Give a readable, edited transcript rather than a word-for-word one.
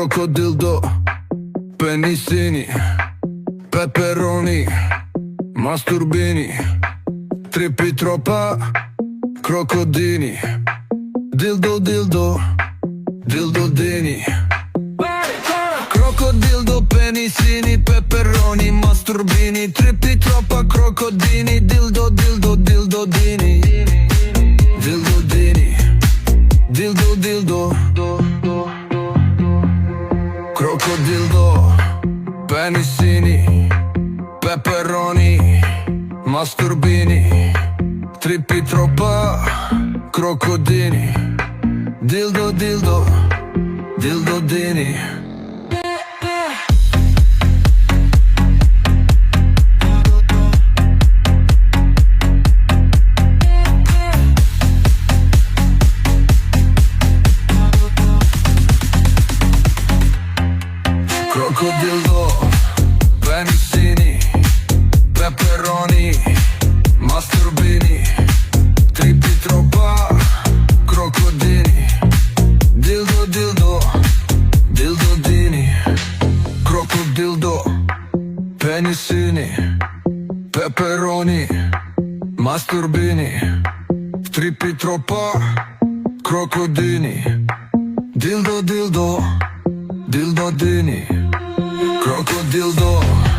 Crocodildo, penissini, peperoni, masturbini, trippi troppa, crocodini, dildo dildo, dildodini. Crocodildo, penissini, peperoni, masturbini, trippi troppa, crocodini, dildo dildo, dildodini. Dildodini, dildo dildo. Crocodildo, penissini, peperoni, masturbini, trippi troppa, crocodini, dildo dildo, dildodini. Crocodildo, penissini, peperoni, masturbini, trippi troppa, crocodini, dildo dildo, dildodini. Crocodildo, penissini, peperoni, masturbini, trippi troppa, crocodini, dildo dildo, dildodini. Crocodildo.